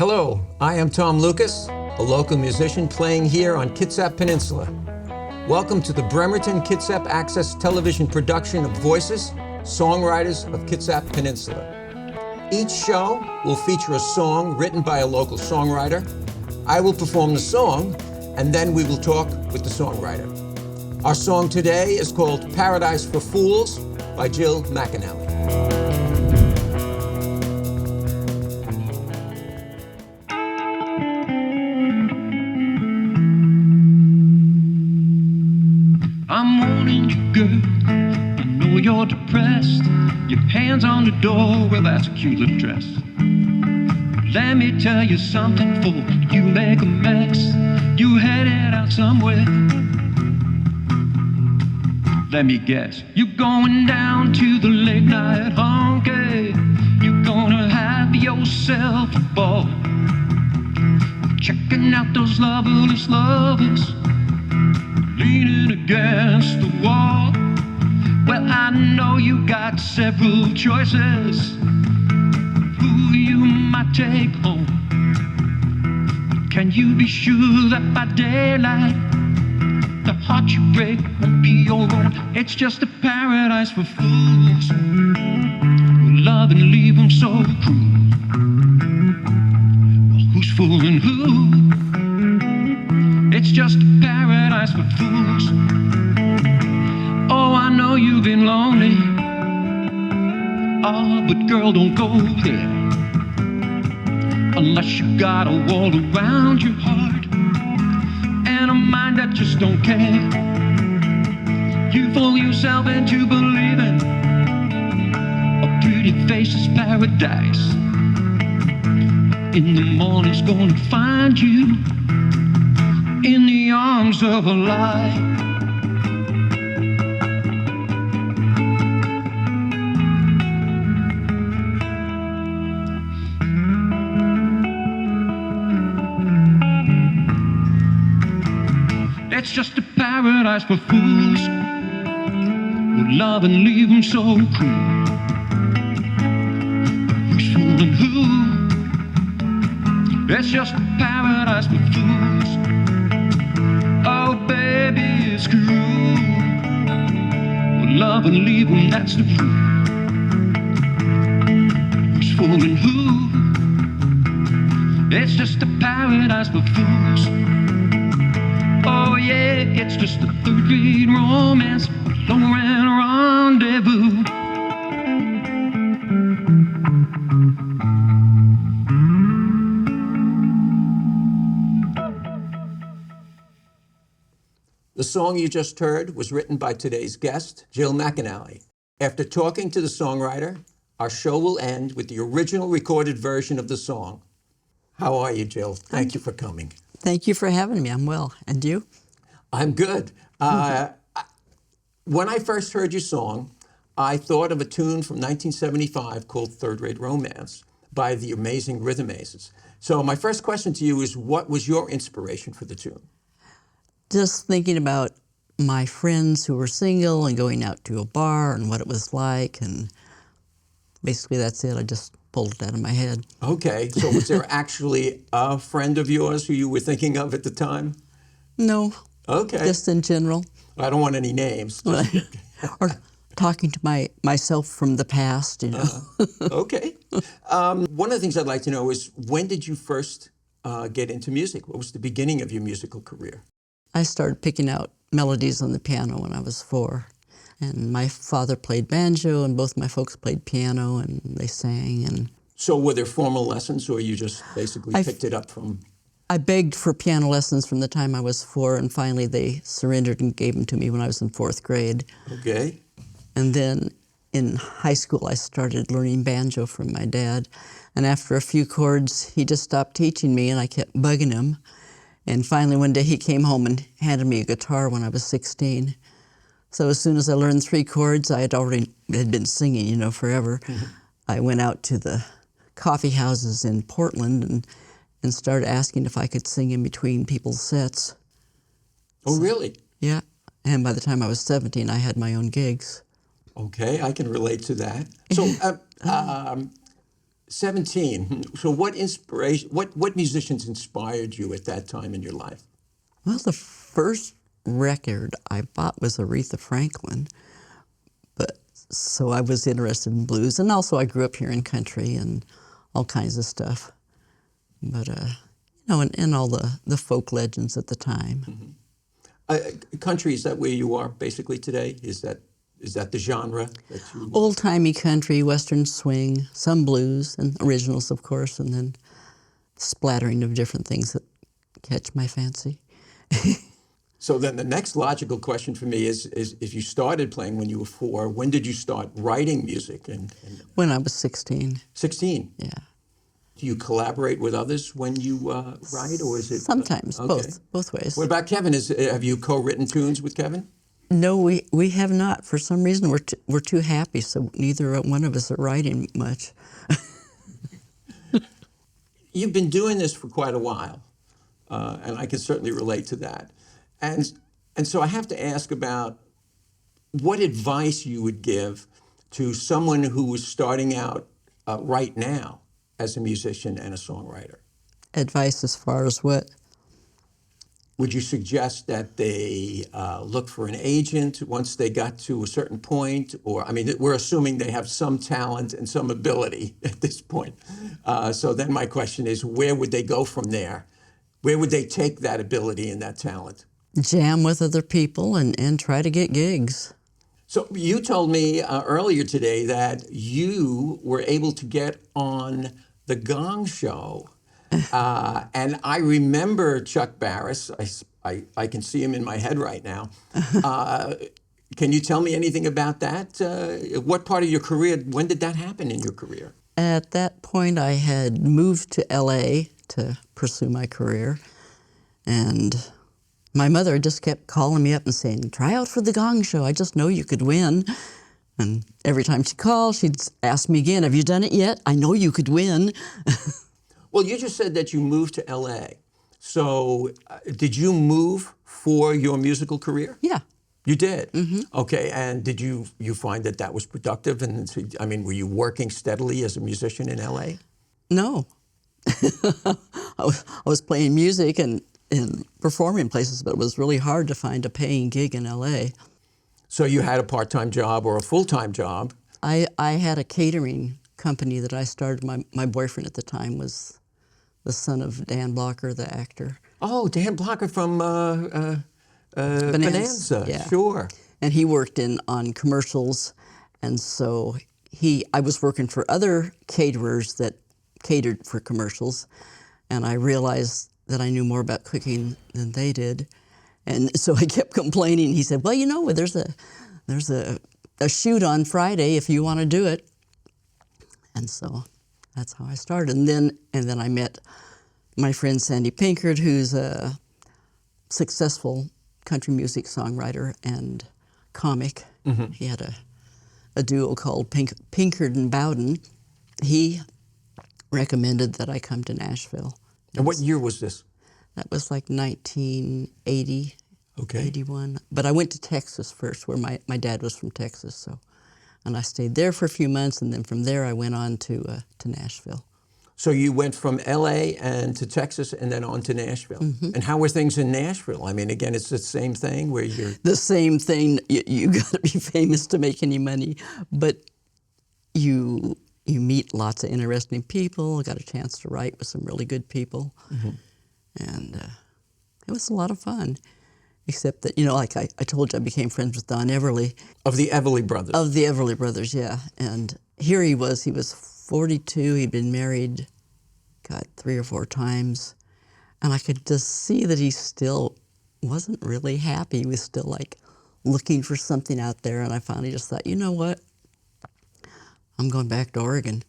Hello, I am Tom Lukas, a local musician playing here on Kitsap Peninsula. Welcome to the Bremerton-Kitsap Access television production of Voices, Songwriters of Kitsap Peninsula. Each show will feature a song written by a local songwriter. I will perform the song, and then we will talk with the songwriter. Our song today is called Paradise for Fools by Jill McAnally. I'm wanting you, girl. I know you're depressed. Your hands on the door, well, that's a cute little dress. Let me tell you something before you make a mess. You headed out somewhere. Let me guess, you're going down to the late night honky. You're gonna have yourself a ball, checking out those loveless lovers leaning against the wall. Well, I know you got several choices who you might take home. But can you be sure that by daylight the heart you break won't be your own? It's just a paradise for fools who love and leave them so cruel. Well, who's fooling who? It's just a paradise for fools. Oh, I know you've been lonely. Oh, but girl, don't go there unless you got a wall around your heart and a mind that just don't care. You fool yourself into believing a pretty face is paradise. In the morning's gonna find you in the arms of a lie. It's just a paradise for fools who love and leave them so cruel. Who's fooling who? It's just a paradise for fools. Oh, baby, it's cruel. Well, love and leave them, that's the rule. Who's fooling who? It's just a paradise for fools. Oh, yeah, it's just a third-rate romance, low-rent rendezvous. The song you just heard was written by today's guest, Jill McAnally. After talking to the songwriter, our show will end with the original recorded version of the song. How are you, Jill? Thank you for coming. Thank you for having me. I'm well. And you? I'm good. When I first heard your song, I thought of a tune from 1975 called Third Rate Romance by the amazing Rhythm Aces. So my first question to you is, what was your inspiration for the tune? Just thinking about my friends who were single and going out to a bar and what it was like, and basically that's it. I just pulled it out of my head. Okay, so was there actually a friend of yours who you were thinking of at the time? No. Okay. Just in general. I don't want any names. Or talking to myself from the past, you know. Okay. One of the things I'd like to know is, when did you first get into music? What was the beginning of your musical career? I started picking out melodies on the piano when I was 4. And my father played banjo, and both my folks played piano, and they sang. And So were there formal lessons, or you just basically picked it up from... I begged for piano lessons from the time I was 4, and finally they surrendered and gave them to me when I was in 4th grade. Okay. And then in high school, I started learning banjo from my dad. And after a few chords, he just stopped teaching me, and I kept bugging him. And finally, one day he came home and handed me a guitar when I was 16. So as soon as I learned 3 chords, I had been singing, you know, forever. Mm-hmm. I went out to the coffee houses in Portland and started asking if I could sing in between people's sets. Oh, really? Yeah. And by the time I was 17, I had my own gigs. Okay, I can relate to that. So 17. So what musicians inspired you at that time in your life? Well, the first record I bought was Aretha Franklin, but so I was interested in blues, and also I grew up here in country and all kinds of stuff. But and all the folk legends at the time. Country, is that where you are basically today? Is that the genre that you... Old-timey country, western swing, some blues, and originals, of course, and then splattering of different things that catch my fancy. So then the next logical question for me is if you started playing when you were 4, when did you start writing music? When I was 16. 16? Yeah. Do you collaborate with others when you write, or is it... Sometimes, okay. both ways. What about Kevin? Have you co-written tunes with Kevin? No, we have not. For some reason, we're too happy, so neither one of us are writing much. You've been doing this for quite a while, and I can certainly relate to that. And so I have to ask about what advice you would give to someone who is starting out right now as a musician and a songwriter. Advice as far as what? Would you suggest that they look for an agent once they got to a certain point? Or, I mean, we're assuming they have some talent and some ability at this point. So then my question is, where would they go from there? Where would they take that ability and that talent? Jam with other people and try to get gigs. So you told me earlier today that you were able to get on the Gong Show. And I remember Chuck Barris. I can see him in my head right now. Can you tell me anything about that? What part of your career, when did that happen in your career? At that point, I had moved to LA to pursue my career. And my mother just kept calling me up and saying, try out for the Gong Show. I just know you could win. And every time she called, she'd ask me again, have you done it yet? I know you could win. Well, you just said that you moved to LA. So did you move for your musical career? Yeah. You did? Mm-hmm. Okay, and did you find that was productive? And I mean, were you working steadily as a musician in LA? No. I was playing music and performing places, but it was really hard to find a paying gig in LA. So you had a part-time job or a full-time job? I had a catering company that I started. My boyfriend at the time was the son of Dan Blocker, the actor. Oh, Dan Blocker from Bonanza. Yeah. Sure. And he worked on commercials, and so I was working for other caterers that catered for commercials, and I realized that I knew more about cooking than they did, and so I kept complaining. He said, "Well, you know, there's a shoot on Friday if you want to do it," and so that's how I started. And then I met my friend Sandy Pinkard, who's a successful country music songwriter and comic. Mm-hmm. He had a duo called Pinkard and Bowden. He recommended that I come to Nashville. And what year was this? That was like 1980, okay. 81. But I went to Texas first, where my dad was from Texas. And I stayed there for a few months, and then from there I went on to Nashville. So you went from LA and to Texas and then on to Nashville. Mm-hmm. And how were things in Nashville? I mean, again, it's the same thing where you're... The same thing. You got to be famous to make any money. But you meet lots of interesting people. I got a chance to write with some really good people. Mm-hmm. And it was a lot of fun. Except that, like I told you, I became friends with Don Everly. Of the Everly Brothers. Of the Everly Brothers, yeah. And here he was 42. He'd been married, 3 or 4 times. And I could just see that he still wasn't really happy. He was still like looking for something out there. And I finally just thought, you know what? I'm going back to Oregon.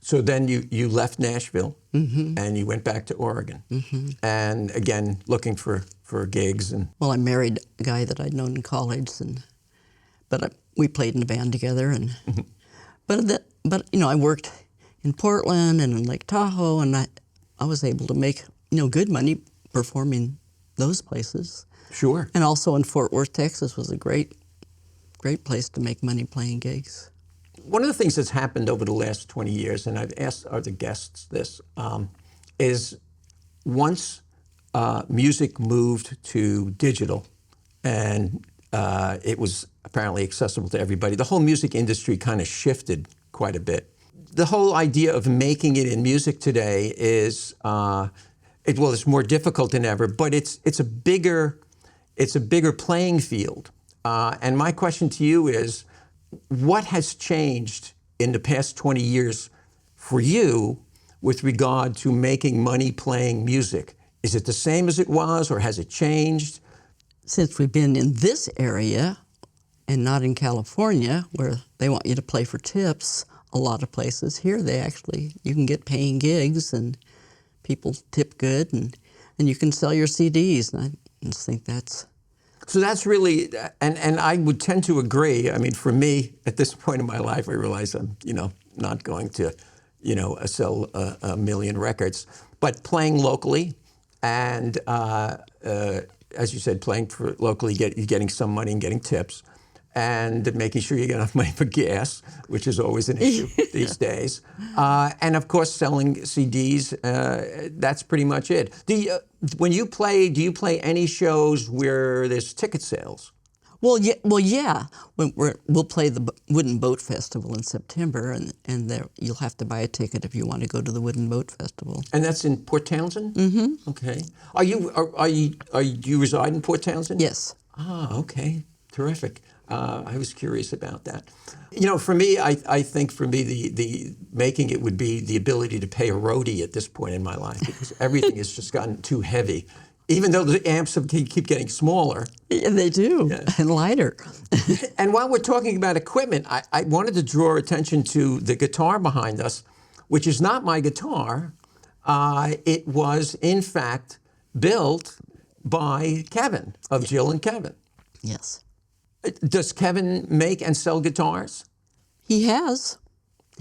So then you left Nashville, mm-hmm. and you went back to Oregon. Mm-hmm. And again, looking for gigs. Well, I married a guy that I'd known in college, but we played in a band together. And mm-hmm. But I worked in Portland and in Lake Tahoe, and I was able to make good money performing those places. Sure. And also in Fort Worth, Texas was a great place to make money playing gigs. One of the things that's happened over the last 20 years, and I've asked other guests this, is once music moved to digital and it was apparently accessible to everybody, the whole music industry kind of shifted quite a bit. The whole idea of making it in music today is, it's more difficult than ever, but it's a bigger playing field. And my question to you is, what has changed in the past 20 years for you with regard to making money playing music? Is it the same as it was, or has it changed? Since we've been in this area and not in California, where they want you to play for tips, a lot of places here, you can get paying gigs and people tip good, and you can sell your CDs. And I just think that's... So that's really, and I would tend to agree. I mean, for me, at this point in my life, I realize I'm, not going to, sell a million records, but playing locally and, as you said, playing for locally, getting some money and getting tips, and making sure you get enough money for gas, which is always an issue these days. And of course, selling CDs, that's pretty much it. Do you play any shows where there's ticket sales? Well, yeah. We'll play the Wooden Boat Festival in September, and there you'll have to buy a ticket if you want to go to the Wooden Boat Festival. And that's in Port Townsend? Mm-hmm. Okay. Do you reside in Port Townsend? Yes. Ah, okay. Terrific. I was curious about that. For me, I think for me, the making it would be the ability to pay a roadie at this point in my life, because everything has just gotten too heavy. Even though the amps keep getting smaller. Yeah, they do, yeah. And lighter. And while we're talking about equipment, I wanted to draw attention to the guitar behind us, which is not my guitar. It was, in fact, built by Kevin of Jill and Kevin. Yes. Does Kevin make and sell guitars? He has.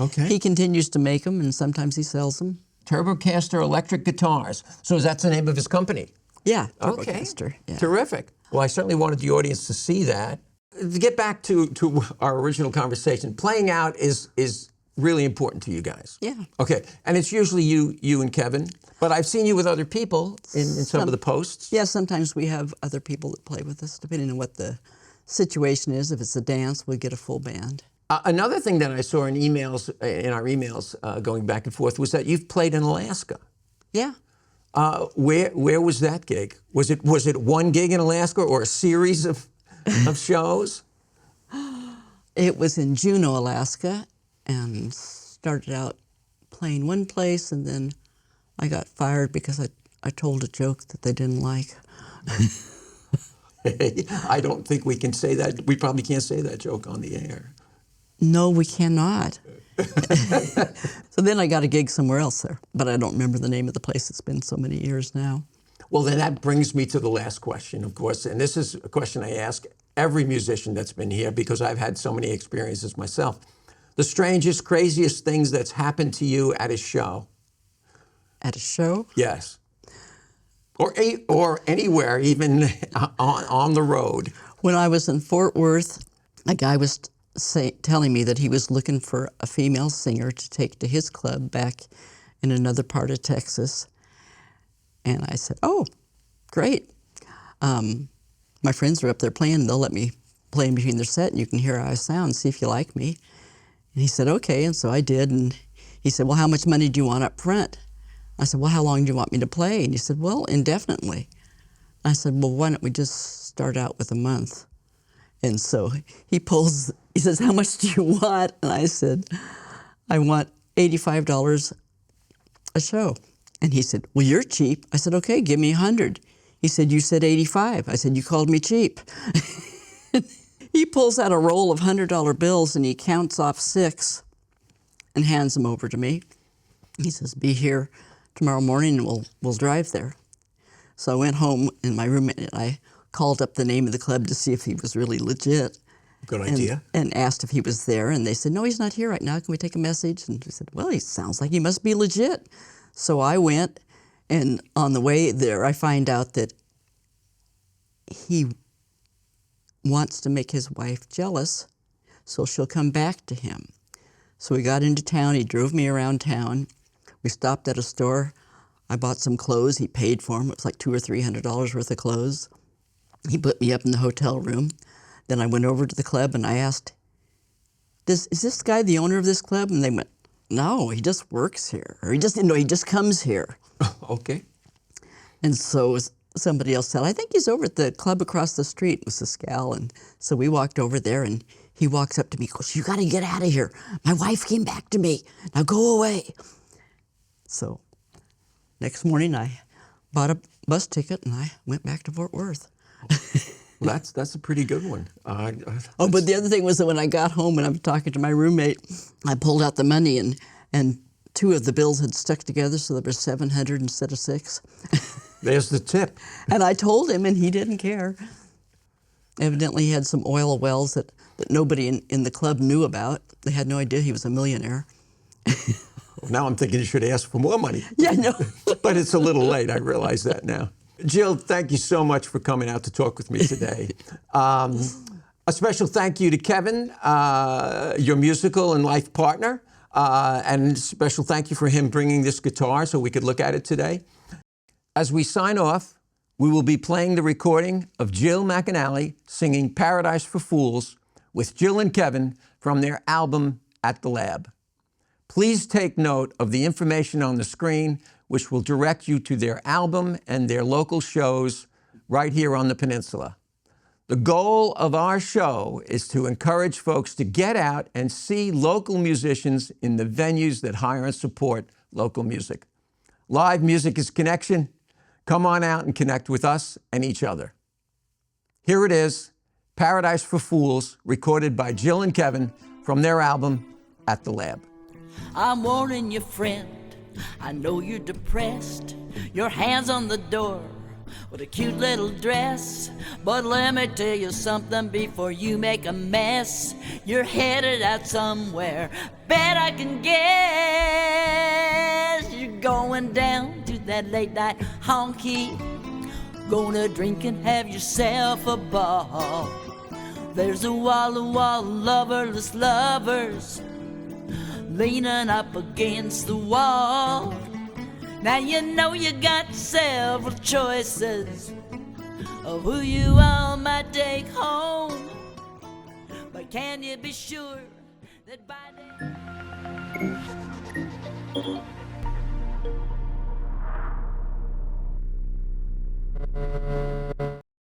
Okay. He continues to make them, and sometimes he sells them. Turbocaster Electric Guitars. So that's the name of his company? Yeah, Okay. Turbocaster. Yeah. Terrific. Well, I certainly wanted the audience to see that. To get back to our original conversation, playing out is really important to you guys. Yeah. Okay. And it's usually you and Kevin, but I've seen you with other people in some of the posts. Yeah, sometimes we have other people that play with us, depending on what the situation is. If it's a dance, we get a full band. Another thing that I saw in our emails going back and forth, was that you've played in Alaska. Yeah. Where was that gig? Was it one gig in Alaska or a series of shows? It was in Juneau, Alaska, and started out playing one place, and then I got fired because I told a joke that they didn't like. I don't think we can say that. We probably can't say that joke on the air. No, we cannot. So then I got a gig somewhere else there, but I don't remember the name of the place. It's been so many years now. Well, then that brings me to the last question, of course, and this is a question I ask every musician that's been here, because I've had so many experiences myself. The strangest, craziest things that's happened to you at a show? At a show? Yes. Or anywhere, even on the road. When I was in Fort Worth, a guy was telling me that he was looking for a female singer to take to his club back in another part of Texas. And I said, oh, great. My friends are up there playing. They'll let me play in between their set, and you can hear how I sound, see if you like me. And he said, okay. And so I did. And he said, well, how much money do you want up front? I said, well, how long do you want me to play? And he said, well, indefinitely. I said, well, why don't we just start out with a month? And so he says, how much do you want? And I said, I want $85 a show. And he said, well, you're cheap. I said, okay, give me 100. He said, you said 85. I said, you called me cheap. He pulls out a roll of $100 bills and he counts off 6 and hands them over to me. He says, be here tomorrow morning and we'll drive there. So I went home, and my roommate and I called up the name of the club to see if he was really legit. Good idea. And asked if he was there, and they said, no, he's not here right now. Can we take a message? And we said, well, he sounds like he must be legit. So I went, and on the way there, I find out that he wants to make his wife jealous, so she'll come back to him. So we got into town. He drove me around town. We stopped at a store. I bought some clothes. He paid for them. It was like $200 or $300 worth of clothes. He put me up in the hotel room. Then I went over to the club and I asked, is this guy the owner of this club? And they went, no, he just works here. Or he just comes here. Okay. And so somebody else said, I think he's over at the club across the street. It was this gal. And so we walked over there and he walks up to me, goes, you got to get out of here. My wife came back to me. Now go away. So next morning I bought a bus ticket and I went back to Fort Worth. Well, that's a pretty good one. Oh, but the other thing was that when I got home and I was talking to my roommate, I pulled out the money and two of the bills had stuck together, so there was 700 instead of 6. There's the tip. And I told him, and he didn't care. Evidently, he had some oil wells that nobody in the club knew about. They had no idea he was a millionaire. Now I'm thinking you should ask for more money. Yeah, no. But it's a little late. I realize that now. Jill, thank you so much for coming out to talk with me today. A special thank you to Kevin, your musical and life partner, and special thank you for him bringing this guitar so we could look at it today. As we sign off, we will be playing the recording of Jill McAnally singing Paradise for Fools with Jill and Kevin from their album At the Lab. Please take note of the information on the screen, which will direct you to their album and their local shows right here on the peninsula. The goal of our show is to encourage folks to get out and see local musicians in the venues that hire and support local music. Live music is connection. Come on out and connect with us and each other. Here it is, Paradise for Fools, recorded by Jill and Kevin from their album At the Lab. I'm warning you, friend, I know you're depressed. Your hand's on the door with a cute little dress. But let me tell you something before you make a mess. You're headed out somewhere, bet I can guess. You're going down to that late night honky, gonna drink and have yourself a ball. There's a wall of loverless lovers leaning up against the wall. Now you know you got several choices of who you all might take home, but can you be sure that by then